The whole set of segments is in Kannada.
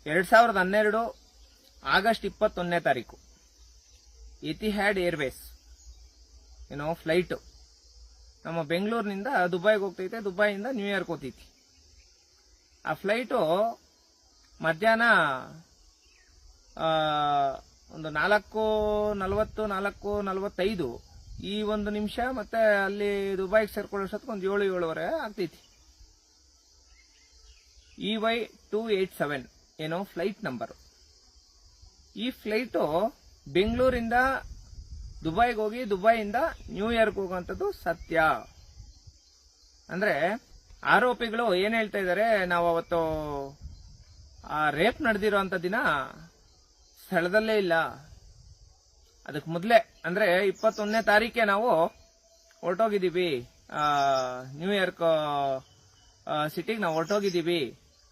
2012 ಆಗಸ್ಟ್ 21ನೇ ತಾರೀಕು ಎತಿಹಾಡ್ ಏರ್ವೇಸ್ ಫ್ಲೈಟ್ ನಮ್ಮ ಬೆಂಗಳೂರಿನಿಂದ ದುಬೈಗೆ ಹೋಗ್ತೈತೆ, ದುಬೈಯಿಂದ ನ್ಯೂಯಾರ್ಕ್ ಹೋಗ್ತೈತಿ. ಆ ಫ್ಲೈಟು ಮಧ್ಯಾಹ್ನ ಒಂದು 4:40 4:45 ಈ ಒಂದು ನಿಮಿಷ, ಮತ್ತೆ ಅಲ್ಲಿ ದುಬೈಗೆ ಸೇರ್ಕೊಳ್ಳೋಷ್ಟೊತ್ತಿಗೆ ಒಂದು 7-7:30 ಆಗ್ತೈತಿ. EY287 flight number. ಈ ಫ್ಲೈಟು ಬೆಂಗಳೂರಿಂದ ದುಬೈಗೆ ಹೋಗಿ ದುಬೈಯಿಂದ ನ್ಯೂಯಾರ್ಕ್ ಹೋಗುವಂಥದ್ದು ಸತ್ಯ. ಅಂದ್ರೆ ಆರೋಪಿಗಳು ಏನ್ ಹೇಳ್ತಾ ಇದ್ದಾರೆ, ನಾವು ಅವತ್ತು ಆ ರೇಪ್ ನಡೆದಿರೋಂಥ ದಿನ ಸ್ಥಳದಲ್ಲೇ ಇಲ್ಲ, ಅದಕ್ಕೆ ಮೊದಲೇ ಅಂದ್ರೆ 21ನೇ ತಾರೀಕೆ ನಾವು ಹೊರಟೋಗಿದ್ದೀವಿ, ನ್ಯೂಯಾರ್ಕ್ ಸಿಟಿಗೆ ನಾವು ಹೊರಟೋಗಿದ್ದೀವಿ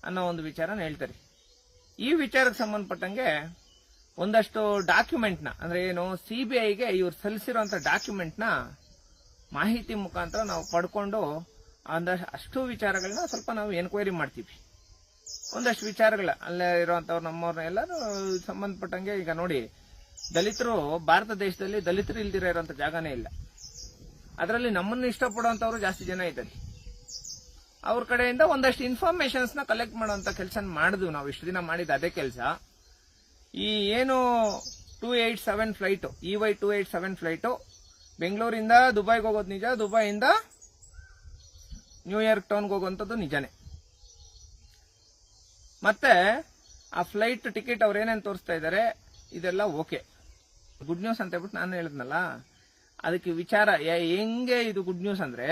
ಅನ್ನೋ ಒಂದು ವಿಚಾರನ ಹೇಳ್ತಾರೆ. ಈ ವಿಚಾರಕ್ಕೆ ಸಂಬಂಧಪಟ್ಟಂಗೆ ಒಂದಷ್ಟು ಡಾಕ್ಯುಮೆಂಟ್ನ ಅಂದ್ರೆ ಏನು ಸಿಬಿಐಗೆ ಇವ್ರು ಸಲ್ಲಿಸಿರುವಂತ ಡಾಕ್ಯುಮೆಂಟ್ನ ಮಾಹಿತಿ ಮುಖಾಂತರ ನಾವು ಪಡ್ಕೊಂಡು ಅಷ್ಟು ವಿಚಾರಗಳನ್ನ ಸ್ವಲ್ಪ ನಾವು ಎನ್ಕ್ವೈರಿ ಮಾಡ್ತೀವಿ. ಒಂದಷ್ಟು ವಿಚಾರಗಳ ಅಲ್ಲೇ ಇರುವಂತವ್ರು ನಮ್ಮವ್ರನ್ನ ಎಲ್ಲರೂ ಸಂಬಂಧಪಟ್ಟಂಗೆ. ಈಗ ನೋಡಿ, ದಲಿತರು ಭಾರತ ದೇಶದಲ್ಲಿ ದಲಿತರು ಇಲ್ದಿರ ಇರುವಂತ ಜಾಗನೇ ಇಲ್ಲ. ಅದರಲ್ಲಿ ನಮ್ಮನ್ನು ಇಷ್ಟಪಡುವಂತವ್ರು ಜಾಸ್ತಿ ಜನ ಇದ್ದಾರೆ. ಅವ್ರ ಕಡೆಯಿಂದ ಒಂದಷ್ಟು ಇನ್ಫಾರ್ಮೇಶನ್ಸ್ ನ ಕಲೆಕ್ಟ್ ಮಾಡುವಂತ ಕೆಲಸ ಮಾಡಿದ್ವಿ ನಾವು. ಇಷ್ಟು ದಿನ ಮಾಡಿದ ಅದೇ ಕೆಲಸ. ಈ ಏನು 287 ಫ್ಲೈಟ್, EY287 ಫ್ಲೈಟು ಬೆಂಗಳೂರಿಂದ ದುಬೈಗೆ ಹೋಗೋದು ನಿಜ, ದುಬೈಯಿಂದ ನ್ಯೂಯಾರ್ಕ್ ಟೌನ್ಗೆ ಹೋಗುವಂಥದ್ದು ನಿಜಾನೇ. ಮತ್ತೆ ಆ ಫ್ಲೈಟ್ ಟಿಕೆಟ್ ಅವ್ರು ಏನೇನು ತೋರಿಸ್ತಾ ಇದ್ದಾರೆ ಇದೆಲ್ಲ ಓಕೆ, ಗುಡ್ ನ್ಯೂಸ್ ಅಂತ ಹೇಳ್ಬಿಟ್ಟು ನಾನು ಹೇಳಿದ್ನಲ್ಲ. ಅದಕ್ಕೆ ವಿಚಾರ ಹೆಂಗೆ ಇದು ಗುಡ್ ನ್ಯೂಸ್ ಅಂದ್ರೆ,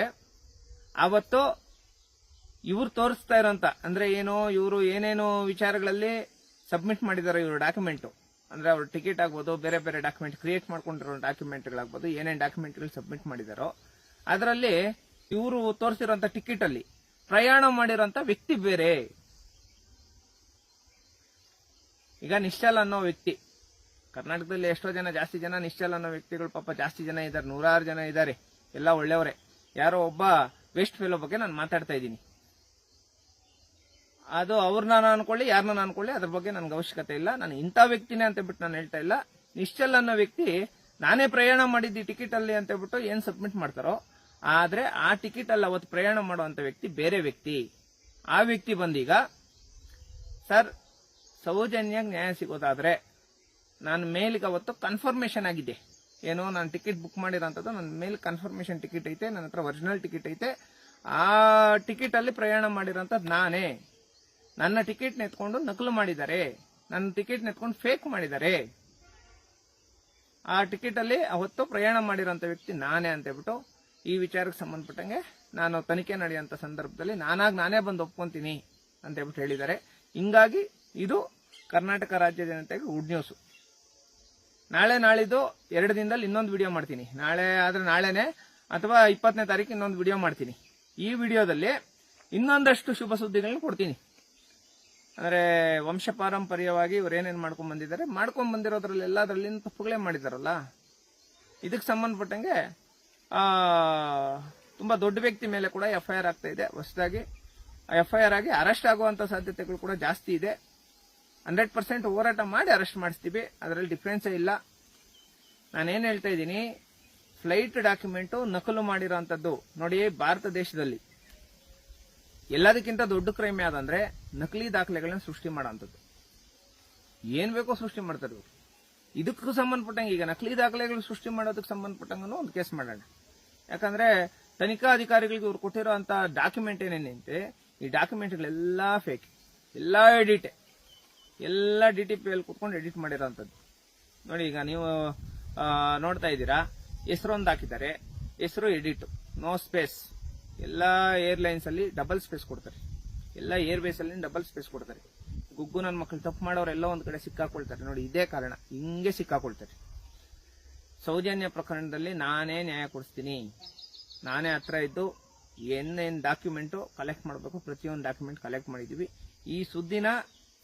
ಅವತ್ತು ಇವ್ರು ತೋರಿಸ್ತಾ ಇರೋಂತ ಅಂದ್ರೆ ಏನು, ಇವರು ಏನೇನು ವಿಚಾರಗಳಲ್ಲಿ ಸಬ್ಮಿಟ್ ಮಾಡಿದಾರೋ ಇವರು ಡಾಕ್ಯುಮೆಂಟ್, ಅಂದ್ರೆ ಅವ್ರ ಟಿಕೆಟ್ ಆಗ್ಬೋದು, ಬೇರೆ ಬೇರೆ ಡಾಕ್ಯುಮೆಂಟ್ ಕ್ರಿಯೇಟ್ ಮಾಡ್ಕೊಂಡಿರೋ ಡಾಕ್ಯುಮೆಂಟ್ಗಳಾಗ್ಬೋದು, ಏನೇನು ಡಾಕ್ಯುಮೆಂಟ್ಗಳು ಸಬ್ಮಿಟ್ ಮಾಡಿದಾರೋ ಅದರಲ್ಲಿ ಇವರು ತೋರಿಸಿರುವಂತ ಟಿಕೆಟ್ ಅಲ್ಲಿ ಪ್ರಯಾಣ ಮಾಡಿರೋಂತ ವ್ಯಕ್ತಿ ಬೇರೆ. ಈಗ ನಿಶ್ಚಲ್ ಅನ್ನೋ ವ್ಯಕ್ತಿ, ಕರ್ನಾಟಕದಲ್ಲಿ ಎಷ್ಟೋ ಜನ, ಜಾಸ್ತಿ ಜನ ನಿಶ್ಚಲ್ ಅನ್ನೋ ವ್ಯಕ್ತಿಗಳು ಪಾಪ ಜಾಸ್ತಿ ಜನ ಇದ್ದಾರೆ, 100 ಜನ ಇದ್ದಾರೆ, ಎಲ್ಲ ಒಳ್ಳೆಯವರೇ. ಯಾರೋ ಒಬ್ಬ ವೆಸ್ಟ್ ಫೆಲೋ ಬಗ್ಗೆ ನಾನು ಮಾತಾಡ್ತಾ ಇದ್ದೀನಿ. ಅದು ಅವ್ರನ್ನ ಅನ್ಕೊಳ್ಳಿ, ಯಾರನ್ನ ಅನ್ಕೊಳ್ಳಿ, ಅದ್ರ ಬಗ್ಗೆ ನನ್ಗೆ ಅವಶ್ಯಕತೆ ಇಲ್ಲ. ನಾನು ಇಂಥ ವ್ಯಕ್ತಿನೇ ಅಂತ ಹೇಳ್ಬಿಟ್ಟು ನಾನು ಹೇಳ್ತಾ ಇಲ್ಲ. ನಿಶ್ಚಲ್ ಅನ್ನೋ ವ್ಯಕ್ತಿ ನಾನೇ ಪ್ರಯಾಣ ಮಾಡಿದ್ದಿ ಟಿಕೆಟ್ ಅಲ್ಲಿ ಅಂತ ಹೇಳ್ಬಿಟ್ಟು ಏನ್ ಸಬ್ಮಿಟ್ ಮಾಡ್ತಾರೋ, ಆದ್ರೆ ಆ ಟಿಕೆಟ್ ಅಲ್ಲಿ ಅವತ್ತು ಪ್ರಯಾಣ ಮಾಡುವಂತ ವ್ಯಕ್ತಿ ಬೇರೆ ವ್ಯಕ್ತಿ. ಆ ವ್ಯಕ್ತಿ ಬಂದೀಗ, ಸರ್ ಸೌಜನ್ಯ ನ್ಯಾಯ ಸಿಗೋದಾದ್ರೆ ನಾನು ಮೇಲಿಗೆ ಅವತ್ತು ಕನ್ಫರ್ಮೇಶನ್ ಆಗಿದೆ, ಏನೋ ನಾನು ಟಿಕೆಟ್ ಬುಕ್ ಮಾಡಿರೋಂಥದ್ದು, ನನ್ನ ಮೇಲೆ ಕನ್ಫರ್ಮೇಶನ್ ಟಿಕೆಟ್ ಐತೆ, ನನ್ನ ಹತ್ರ ಒರಿಜಿನಲ್ ಟಿಕೆಟ್ ಐತೆ, ಆ ಟಿಕೆಟ್ ಅಲ್ಲಿ ಪ್ರಯಾಣ ಮಾಡಿರೋಂಥದ್ದು ನಾನೇ. ನನ್ನ ಟಿಕೆಟ್ ನೆತ್ಕೊಂಡು ನಕಲು ಮಾಡಿದ್ದಾರೆ, ನನ್ನ ಟಿಕೆಟ್ ನೆತ್ಕೊಂಡು ಫೇಕ್ ಮಾಡಿದ್ದಾರೆ, ಆ ಟಿಕೆಟ್ ಅಲ್ಲಿ ಅವತ್ತು ಪ್ರಯಾಣ ಮಾಡಿರೋಂಥ ವ್ಯಕ್ತಿ ನಾನೇ ಅಂತ ಹೇಳ್ಬಿಟ್ಟು ಈ ವಿಚಾರಕ್ಕೆ ಸಂಬಂಧಪಟ್ಟಂಗೆ ನಾನು ತನಿಖೆ ನಡೆಯುವಂತ ಸಂದರ್ಭದಲ್ಲಿ ನಾನೇ ಬಂದು ಒಪ್ಕೊಂತೀನಿ ಅಂತ ಹೇಳ್ಬಿಟ್ಟು ಹೇಳಿದ್ದಾರೆ. ಹಿಂಗಾಗಿ ಇದು ಕರ್ನಾಟಕ ರಾಜ್ಯ ಜನತೆಗೆ ಗುಡ್ ನ್ಯೂಸ್. ನಾಳಿದ್ದು 2 ದಿನದಲ್ಲಿ ಇನ್ನೊಂದು ವಿಡಿಯೋ ಮಾಡ್ತೀನಿ. ನಾಳೆ ಆದ್ರೆ ನಾಳೆನೆ ಅಥವಾ 20ನೇ ತಾರೀಕು ಇನ್ನೊಂದು ವಿಡಿಯೋ ಮಾಡ್ತೀನಿ. ಈ ವಿಡಿಯೋದಲ್ಲಿ ಇನ್ನೊಂದಷ್ಟು ಶುಭ ಸುದ್ದಿಗಳನ್ನ ಕೊಡ್ತೀನಿ. ಅಂದ್ರೆ ವಂಶ ಪಾರಂಪರ್ಯವಾಗಿ ಇವ್ರು ಏನೇನು ಮಾಡ್ಕೊಂಡ್ ಬಂದಿರೋದ್ರಲ್ಲಿ ಎಲ್ಲದರಲ್ಲಿ ತಪ್ಪುಗಳೇ ಮಾಡಿದಾರಲ್ಲ, ಇದಕ್ಕೆ ಸಂಬಂಧಪಟ್ಟಂಗೆ ತುಂಬಾ ದೊಡ್ಡ ವ್ಯಕ್ತಿ ಮೇಲೆ ಕೂಡ FIR ಆಗ್ತಾ ಇದೆ. ಹೊಸದಾಗಿ FIR ಆಗಿ ಅರೆಸ್ಟ್ ಆಗುವಂತ ಸಾಧ್ಯತೆಗಳು ಕೂಡ ಜಾಸ್ತಿ ಇದೆ. 100% ಹೋರಾಟ ಮಾಡಿ ಅರೆಸ್ಟ್ ಮಾಡಿಸ್ತೀವಿ, ಅದರಲ್ಲಿ ಡಿಫ್ರೆನ್ಸೇ ಇಲ್ಲ. ನಾನೇನ್ ಹೇಳ್ತಾ ಇದ್ದೀನಿ, ಫ್ಲೈಟ್ ಡಾಕ್ಯುಮೆಂಟ್ ನಕಲು ಮಾಡಿರೋಂಥದ್ದು ನೋಡಿ, ಭಾರತ ದೇಶದಲ್ಲಿ ಎಲ್ಲದಕ್ಕಿಂತ ದೊಡ್ಡ ಕ್ರೈಮ್ ಯಾವ್ದಂದ್ರೆ ನಕಲಿ ದಾಖಲೆಗಳನ್ನ ಸೃಷ್ಟಿ ಮಾಡೋಂಥದ್ದು. ಏನ್ ಬೇಕೋ ಸೃಷ್ಟಿ ಮಾಡ್ತಾರೆ ಇವರು. ಇದಕ್ಕೂ ಸಂಬಂಧಪಟ್ಟಂಗೆ ಈಗ ನಕಲಿ ದಾಖಲೆಗಳು ಸೃಷ್ಟಿ ಮಾಡೋದಕ್ಕೆ ಸಂಬಂಧಪಟ್ಟಂಗೂ ಒಂದು ಕೇಸ್ ಮಾಡೋಣ. ಯಾಕಂದ್ರೆ ತನಿಖಾ ಅಧಿಕಾರಿಗಳಿಗೆ ಇವ್ರು ಕೊಟ್ಟಿರೋಂತ ಡಾಕ್ಯುಮೆಂಟ್ ಏನೇನಂತೆ, ಈ ಡಾಕ್ಯುಮೆಂಟ್ಗಳೆಲ್ಲ ಫೇಕ್, ಎಲ್ಲ ಎಡಿಟ್, ಎಲ್ಲ DTP ಅಲ್ಲಿ ಕುತ್ಕೊಂಡು ಎಡಿಟ್ ಮಾಡಿರೋಂಥದ್ದು. ನೋಡಿ, ಈಗ ನೀವು ನೋಡ್ತಾ ಇದ್ದೀರಾ, ಹೆಸರು ಒಂದು ಹಾಕಿದ್ದಾರೆ, ಹೆಸರು ಎಡಿಟ್, ನೋ ಸ್ಪೇಸ್. ಎಲ್ಲ ಏರ್ಲೈನ್ಸ್ ಅಲ್ಲಿ ಡಬಲ್ ಸ್ಪೇಸ್ ಕೊಡ್ತಾರೆ, ಎಲ್ಲ ಏರ್ವೇಸ್ ಅಲ್ಲಿ ಡಬಲ್ ಸ್ಪೇಸ್ ಕೊಡ್ತಾರೆ. ಗುಗ್ಗು ನನ್ನ ಮಕ್ಕಳು ತಪ್ಪು ಮಾಡೋರೆಲ್ಲ ಒಂದ್ ಕಡೆ ಸಿಕ್ಕಾಕೊಳ್ತಾರೆ. ನೋಡಿ, ಇದೇ ಕಾರಣ, ಹಿಂಗೆ ಸಿಕ್ಕಾಕೊಳ್ತಾರೆ. ಸೌಜನ್ಯ ಪ್ರಕರಣದಲ್ಲಿ ನಾನೇ ನ್ಯಾಯ ಕೊಡಿಸ್ತೀನಿ, ನಾನೇ ಹತ್ರ ಇದ್ದು ಏನೇನ್ ಡಾಕ್ಯುಮೆಂಟ್ ಕಲೆಕ್ಟ್ ಮಾಡಬೇಕು ಪ್ರತಿಯೊಂದು ಡಾಕ್ಯುಮೆಂಟ್ ಕಲೆಕ್ಟ್ ಮಾಡಿದೀವಿ. ಈ ಸುದ್ದಿನ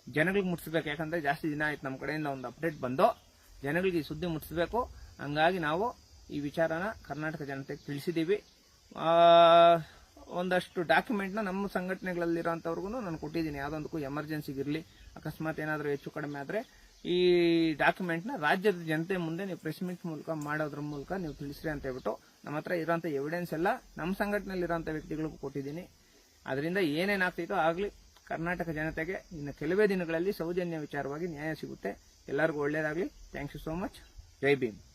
ಜನಗಳಿಗೆ ಮುಟ್ಟಿಸ್ಬೇಕು. ಯಾಕಂದ್ರೆ ಜಾಸ್ತಿ ದಿನ ಆಯ್ತು ನಮ್ಮ ಕಡೆಯಿಂದ ಒಂದು ಅಪ್ಡೇಟ್ ಬಂದು, ಜನಗಳಿಗೆ ಈ ಸುದ್ದಿ ಮುಟ್ಟಿಸ್ಬೇಕು. ಹಂಗಾಗಿ ನಾವು ಈ ವಿಚಾರನ ಕರ್ನಾಟಕ ಜನತೆಗೆ ತಿಳಿಸಿದೀವಿ. ಒಂದಷ್ಟು ಡಾಕ್ಯುಮೆಂಟ್ನ ನಮ್ಮ ಸಂಘಟನೆಗಳಲ್ಲಿರೋಂಥವ್ರಿಗೂ ನಾನು ಕೊಟ್ಟಿದ್ದೀನಿ. ಯಾವುದೊಂದಕ್ಕೂ ಎಮರ್ಜೆನ್ಸಿಗಿರಲಿ ಅಕಸ್ಮಾತ್ ಏನಾದರೂ ಹೆಚ್ಚು ಕಡಿಮೆ ಆದರೆ ಈ ಡಾಕ್ಯುಮೆಂಟ್ನ ರಾಜ್ಯದ ಜನತೆ ಮುಂದೆ ನೀವು ಪ್ರೆಸ್ ಮೀಟ್ ಮೂಲಕ ಮಾಡೋದ್ರ ಮೂಲಕ ನೀವು ತಿಳಿಸ್ರಿ ಅಂತ ಹೇಳ್ಬಿಟ್ಟು ನಮ್ಮ ಹತ್ರ ಇರೋಂಥ ಎವಿಡೆನ್ಸ್ ಎಲ್ಲ ನಮ್ಮ ಸಂಘಟನೆಯಲ್ಲಿ ಇರೋಂಥ ವ್ಯಕ್ತಿಗಳಿಗೂ ಕೊಟ್ಟಿದ್ದೀನಿ. ಅದರಿಂದ ಏನೇನಾಗ್ತಿತ್ತೋ ಆಗಲಿ, ಕರ್ನಾಟಕ ಜನತೆಗೆ ಇನ್ನು ಕೆಲವೇ ದಿನಗಳಲ್ಲಿ ಸೌಜನ್ಯ ವಿಚಾರವಾಗಿ ನ್ಯಾಯ ಸಿಗುತ್ತೆ. ಎಲ್ಲರಿಗೂ ಒಳ್ಳೇದಾಗಲಿ. Thank you so much. ಜೈ ಭೀಮ್.